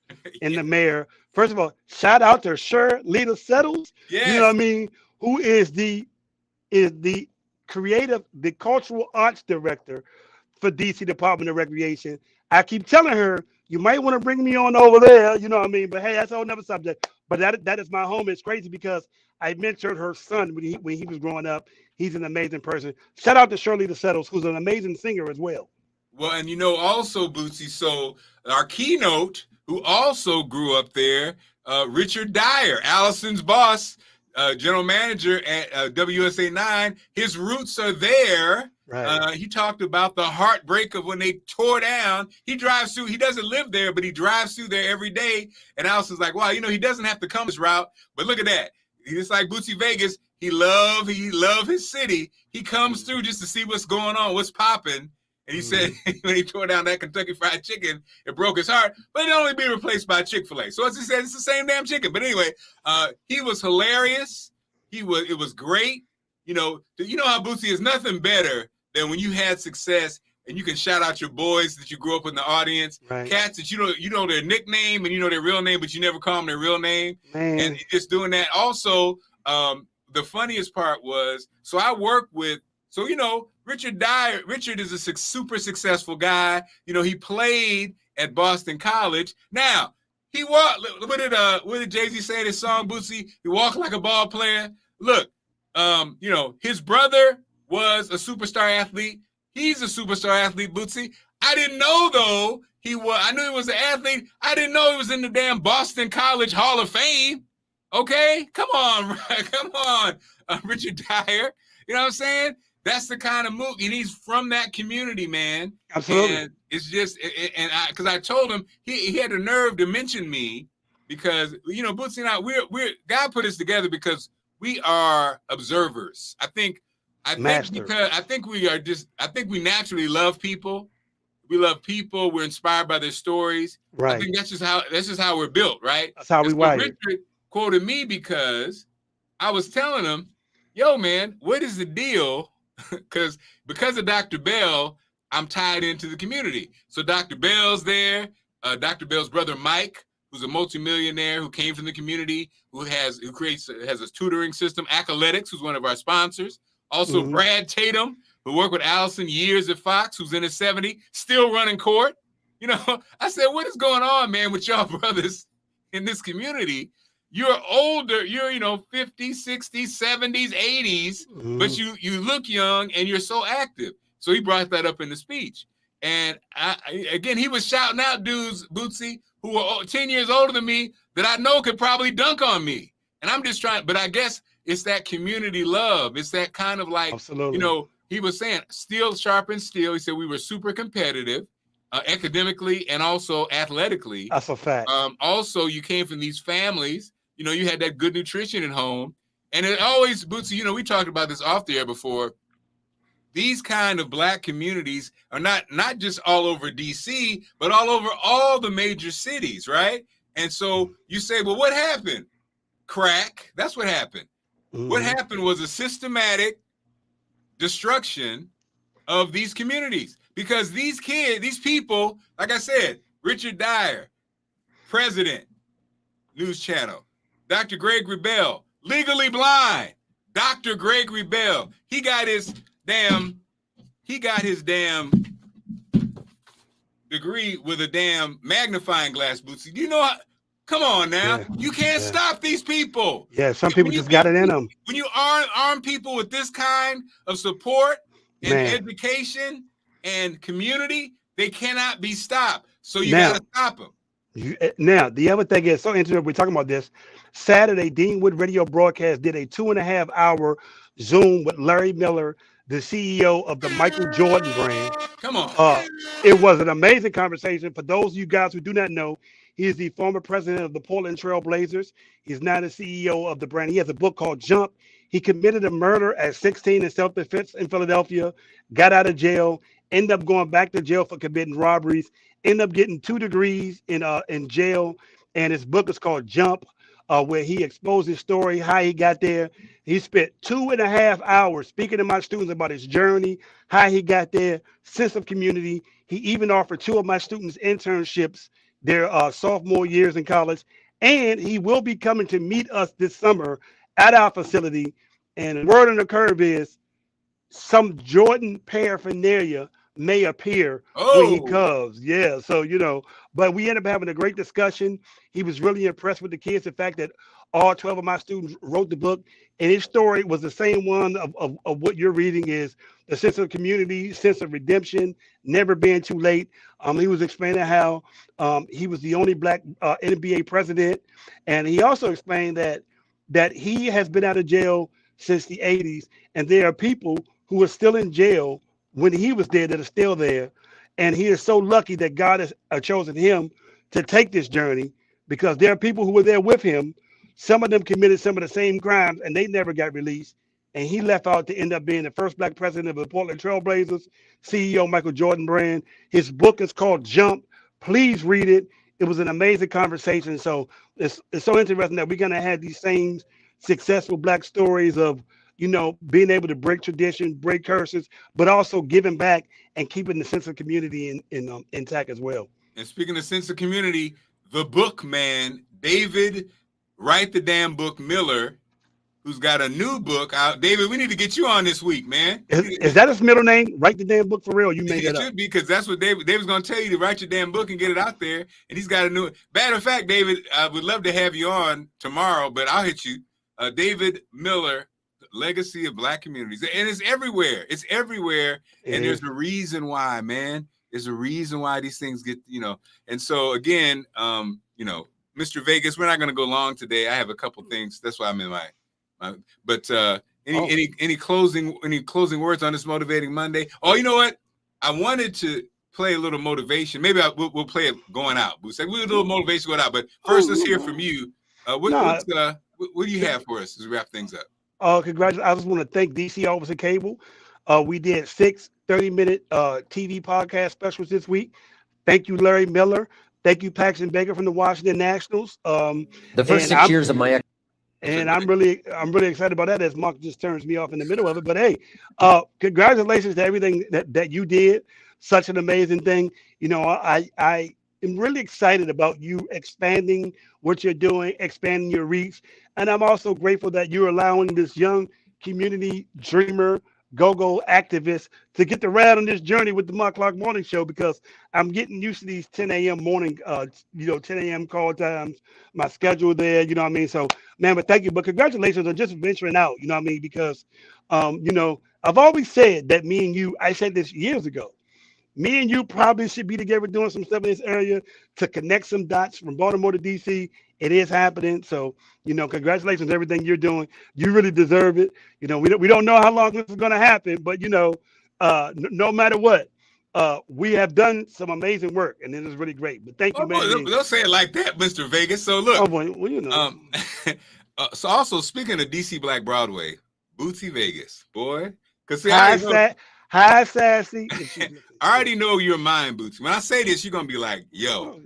and the mayor. First of all, shout out to Shirlita Settles.
Yes.
You know what I mean? Who is the creative, the cultural arts director for DC Department of Recreation. I keep telling her, you might want to bring me on over there, you know what I mean? But hey, that's a whole nother subject. But that is my home. It's crazy because I mentored her son when he was growing up. He's an amazing person. Shout out to Shirley Settles, who's an amazing singer as well.
Well, and you know, also, Bootsy, so our keynote, who also grew up there, Richard Dyer, Allison's boss, general manager at WSA 9, his roots are there. Right. He talked about the heartbreak of when they tore down. He drives through. He doesn't live there, but he drives through there every day. And Allison's like, wow, you know, he doesn't have to come this route. But look at that. He's like Bootsy Vegas. He love his city. He comes through just to see what's going on, what's popping. And he said when he tore down that Kentucky Fried Chicken, it broke his heart. But it only be replaced by Chick-fil-A. So as he said, it's the same damn chicken. But anyway, he was hilarious. It was great. You know how Bootsy is nothing better than when you had success and you can shout out your boys that you grew up in the audience, right. Cats that you know their nickname and you know their real name, but you never call them their real name. Man. And just doing that. Also, the funniest part was, so I work with, so you know, Richard Dyer. Richard is a super successful guy. You know, he played at Boston College. Now he walked. What did Jay-Z say in his song, Bootsy? He walked like a ball player. Look, you know, his brother was a superstar athlete. He's a superstar athlete, Bootsy. I didn't know though he was. I knew he was an athlete. I didn't know he was in the damn Boston College Hall of Fame. Okay, come on, Richard Dyer. You know what I'm saying? That's the kind of move, and he's from that community, man.
Absolutely.
And it's just, because I told him he had the nerve to mention me because you know Bootsy and I, we're God put us together because we are observers. I think we naturally love people. We love people. We're inspired by their stories. Right. I think that's just how we're built, right?
That's how we wired.
Richard quoted me because I was telling him, yo, man, what is the deal? because of Dr. Bell, I'm tied into the community. So Dr. Bell's there. Dr. Bell's brother, Mike, who's a multimillionaire who came from the community, who has a tutoring system, Accoletics, who's one of our sponsors. Also, Brad Tatum, who worked with Allison years at Fox, who's in his 70s, still running court. You know, I said, what is going on, man, with y'all brothers in this community? You're older, you're, 50s, 60s, 70s, 80s, but you look young and you're so active. So he brought that up in the speech. And again, he was shouting out dudes, Bootsy, who were 10 years older than me that I know could probably dunk on me. And I'm just trying, but I guess it's that community love. It's that kind of like,
absolutely.
He was saying steel sharpens steel. He said we were super competitive academically and also athletically.
That's a fact.
Also, you came from these families. You had that good nutrition at home. And it always, Bootsy, we talked about this off the air before. These kind of Black communities are not just all over DC, but all over all the major cities, right? And so you say, well, what happened? Crack. That's what happened. What happened was a systematic destruction of these communities because these people, like I said, Richard Dyer, president, news channel, Dr. Gregory Bell, legally blind, Dr. Gregory Bell, he got his damn degree with a damn magnifying glass, Bootsy. Do you know how? Come on now. Yeah. You can't stop these people.
Yeah, some people just got it in them.
When you arm people with this kind of support and education and community, They cannot be stopped. So you
Now,
got to stop them.
Now, the other thing is so interesting. We're talking about this. Saturday, Deanwood Radio Broadcast did a 2.5 hour Zoom with Larry Miller, the CEO of the Michael Jordan brand.
Come on.
It was an amazing conversation. For those of you guys who do not know, he is the former president of the Portland Trail Blazers. He's now the CEO of the brand. He has a book called Jump. He committed a murder at 16 in self-defense in Philadelphia, got out of jail, ended up going back to jail for committing robberies, ended up getting 2 degrees in jail. And his book is called Jump, where he exposed his story, how he got there. He spent 2.5 hours speaking to my students about his journey, how he got there, sense of community. He even offered 2 of my students internships their sophomore years in college. And he will be coming to meet us this summer at our facility. And the word on the curve is some Jordan paraphernalia may appear when he comes. Yeah. So, but we ended up having a great discussion. He was really impressed with the kids. The fact that all 12 of my students wrote the book, and his story was the same one of what you're reading, is the sense of community, sense of redemption, never being too late. He was explaining how he was the only Black NBA president. And he also explained that he has been out of jail since the 80s. And there are people who were still in jail when he was there that are still there. And he is so lucky that God has chosen him to take this journey, because there are people who were there with him. Some of them committed some of the same crimes and they never got released. And he left out to end up being the first Black president of the Portland Trail Blazers, CEO Michael Jordan brand. His book is called Jump. Please read it. It was an amazing conversation. So it's so interesting that we're going to have these same successful Black stories of, being able to break tradition, break curses, but also giving back and keeping the sense of community intact as well.
And speaking of sense of community, the book man, David, Write the Damn Book Miller, who's got a new book out. David, we need to get you on this week, man.
Is that his middle name? Write the Damn Book for real? You made that up.
It should be, because that's what David's going to tell you, to write your damn book and get it out there. And he's got a new. Matter of fact, David, I would love to have you on tomorrow, but I'll hit you. David Miller, Legacy of Black Communities. And it's everywhere. It's everywhere. And there's a reason why, man. There's a reason why these things get, And so, again, Mr. Vegas, we're not going to go long today. I have a couple things. That's why I'm in any closing words on this Motivating Monday? Oh, you know what? I wanted to play a little motivation. Maybe we'll play it going out. We'll do a little motivation going out. But first, let's hear from you. What do you have for us as we wrap things up?
Congratulations. I just want to thank DC Office and Cable. We did 6 30-minute TV podcast specials this week. Thank you, Larry Miller. Thank you, Paxton Baker from the Washington Nationals.
The first 6 years of my.
And I'm really excited about that, as Mark just turns me off in the middle of it. But hey, congratulations to everything that you did. Such an amazing thing. I am really excited about you expanding what you're doing, expanding your reach. And I'm also grateful that you're allowing this young community dreamer, go-go activist to get to ride on this journey with the Marc Clarke Morning Show, because I'm getting used to these 10 a.m. morning, 10 a.m. call times, my schedule there, you know what I mean? So, man, but thank you. But congratulations on just venturing out, you know what I mean? Because, I've always said that me and you, I said this years ago, me and you probably should be together doing some stuff in this area to connect some dots from Baltimore to DC. It is happening. So, congratulations on everything you're doing. You really deserve it. We don't know how long this is going to happen, but, no matter what, we have done some amazing work, and it is really great. But thank you, man.
Don't say it like that, Mr. Vegas. So look, so also speaking of DC Black Broadway, Bootsy Vegas, boy, because
hi, sassy.
I already know your mind, Bootsy. When I say this, you're gonna be like, "Yo."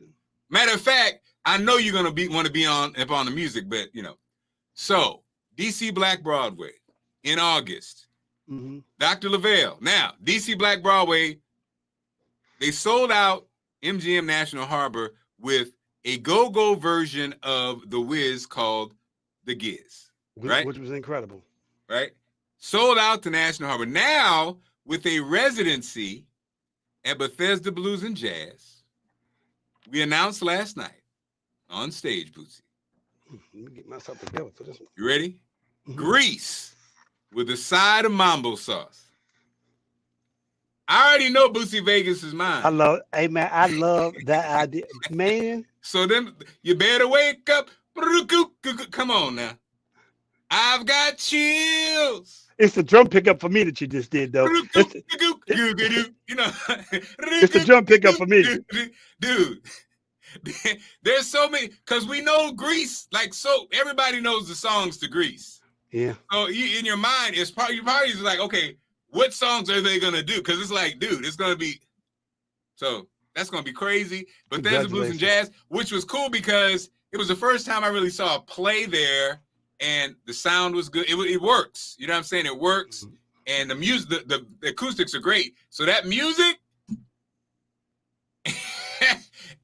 Matter of fact, I know you're gonna want to be on the music, but So DC Black Broadway in August.
Mm-hmm.
Dr. Lavelle. Now, DC Black Broadway, they sold out MGM National Harbor with a go-go version of The Wiz called The Giz, right?
Which was incredible.
Right? Sold out to National Harbor. Now, with a residency at Bethesda Blues and Jazz, we announced last night on stage, Bootsy.
Let me get myself together for this one.
You ready?
Mm-hmm.
Grease with a side of mambo sauce. I already know Bootsy Vegas is mine.
Hey man, I love that idea, man.
So then you better wake up. Come on now. I've got chills.
It's the drum pickup for me that you just did, though. It's the drum pickup for me.
Dude, there's so many, because we know Grease, like, so everybody knows the songs to Grease.
Yeah.
So in your mind, you're probably like, okay, what songs are they going to do? Because it's like, dude, it's going to be, so that's going to be crazy. But there's the blues and jazz, which was cool because it was the first time I really saw a play there. And the sound was good. It works. You know what I'm saying? It works. And the music, the acoustics are great. So that music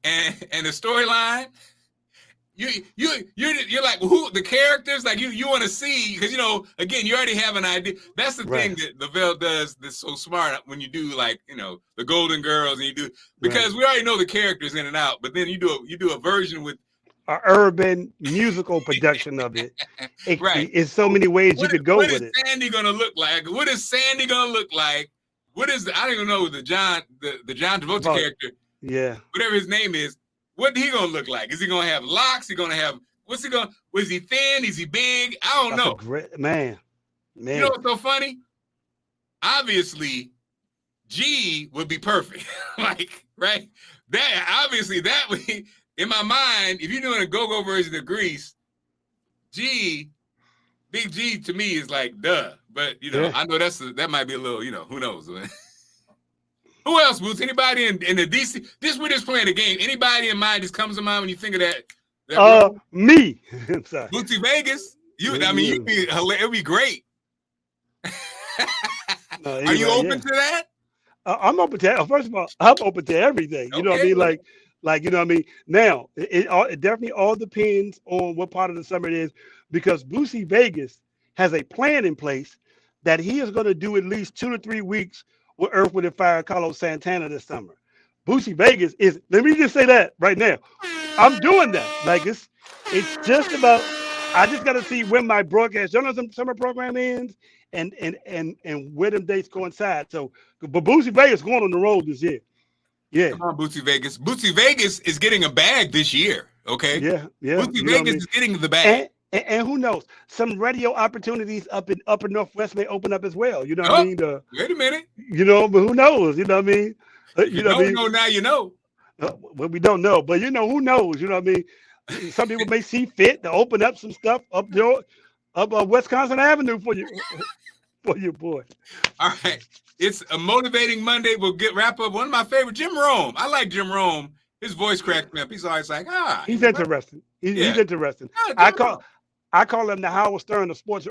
and the storyline, you're like, well, who the characters, like you want to see, because, you know, again, you already have an idea. That's the thing that Lavelle does that's so smart when you do, like, you know, the Golden Girls, and you do, because we already know the characters in and out, but then you do a version with
an urban musical production of it. It's so many ways you could go with it.
What is Sandy gonna look like? What is Sandy gonna look like? What is I don't even know the John Travolta character.
Yeah.
Whatever his name is, what he gonna look like? Is he gonna have locks? He gonna have what's he gonna? Was he thin? Is he big? I don't know.
Great man.
You know what's so funny? Obviously, G would be perfect. Like, right? That obviously that would. In my mind, if you're doing a go-go version of Grease, Big G to me is like duh. But you know, I know that might be a little, you know, who knows? Who else, Boots? Anybody in the DC? We're just playing a game. Anybody in mind just comes to mind when you think of that?
Me. I'm sorry.
Bootsy Vegas. You'd be hilarious. It'd be great. Are you open to that?
I'm open to. First of all, I'm open to everything. You know what I mean? Like, you know what I mean? Now, it definitely all depends on what part of the summer it is, because Bootsy Vegas has a plan in place that he is going to do at least 2 to 3 weeks with Earth, Wind & Fire, Carlos Santana this summer. Bootsy Vegas is, let me just say that right now. I'm doing that. Like, it's just about, I just got to see when my broadcast journalism summer program ends and where them dates coincide. So, but Bootsy Vegas going on the road this year. Yeah.
Come on, Bootsy Vegas. Bootsy Vegas is getting a bag this year. Okay.
Yeah.
Bootsy Vegas is getting the bag.
And who knows? Some radio opportunities up in Upper Northwest may open up as well. You know what I mean?
Wait a minute.
You know, but who knows? You know what I mean?
You know what I mean? Now you know.
Well, we don't know, but you know, who knows? You know what I mean? Some people may see fit to open up some stuff up Wisconsin Avenue for your boy.
All right. It's a motivating Monday. We'll wrap up. One of my favorite, Jim Rome. I like Jim Rome. His voice cracks me up. He's always like,
He's interesting. He's interesting. I call him the Howard Stern of sports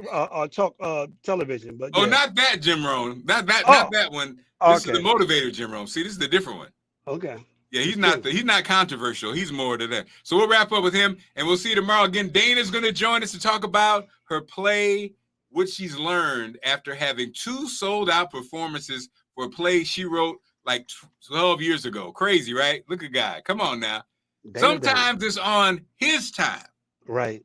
talk television. But
not that Jim Rome. Not that one. This is the motivator Jim Rome. See, this is the different one.
Okay.
Yeah, he's not controversial. He's more to that. So we'll wrap up with him, and we'll see you tomorrow again. Dana's going to join us to talk about her play, what she's learned after having 2 sold-out performances for a play she wrote like 12 years ago. Crazy, right? Look at God. Come on now. Sometimes it's on his time.
Right.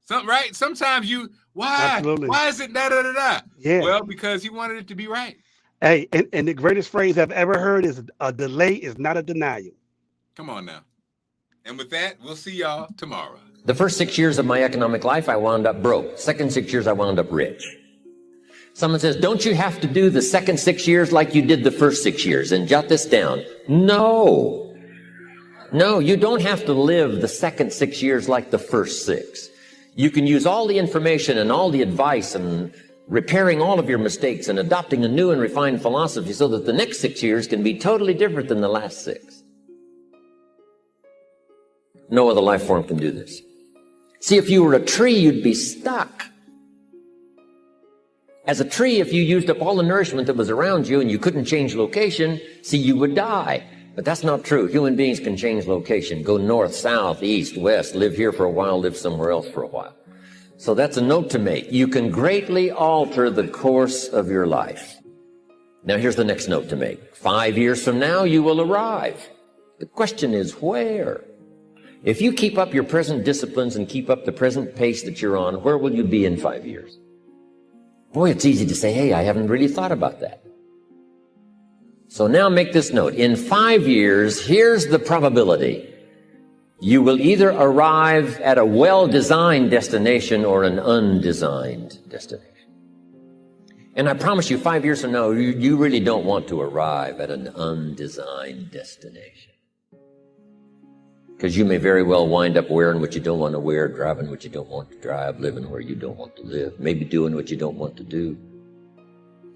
Sometimes why is it da-da-da-da?
Yeah.
Well, because he wanted it to be right.
Hey, and the greatest phrase I've ever heard is a delay is not a denial.
Come on now. And with that, we'll see y'all tomorrow.
The first 6 years of my economic life, I wound up broke. Second 6 years, I wound up rich. Someone says, don't you have to do the second 6 years like you did the first 6 years? And jot this down. No, you don't have to live the second 6 years like the first 6. You can use all the information and all the advice and repairing all of your mistakes and adopting a new and refined philosophy so that the next 6 years can be totally different than the last 6. No other life form can do this. See, if you were a tree, you'd be stuck. As a tree, if you used up all the nourishment that was around you and you couldn't change location, see, you would die. But that's not true. Human beings can change location, go north, south, east, west, live here for a while, live somewhere else for a while. So that's a note to make. You can greatly alter the course of your life. Now here's the next note to make. 5 years from now, you will arrive. The question is where? If you keep up your present disciplines and keep up the present pace that you're on, where will you be in 5 years? Boy, it's easy to say, hey, I haven't really thought about that. So now make this note. In 5 years, here's the probability. You will either arrive at a well-designed destination or an undesigned destination. And I promise you, 5 years from now, you really don't want to arrive at an undesigned destination. Because you may very well wind up wearing what you don't want to wear, driving what you don't want to drive, living where you don't want to live, maybe doing what you don't want to do.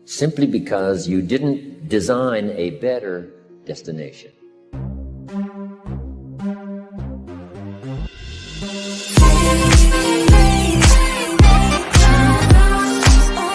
Simply because you didn't design a better destination.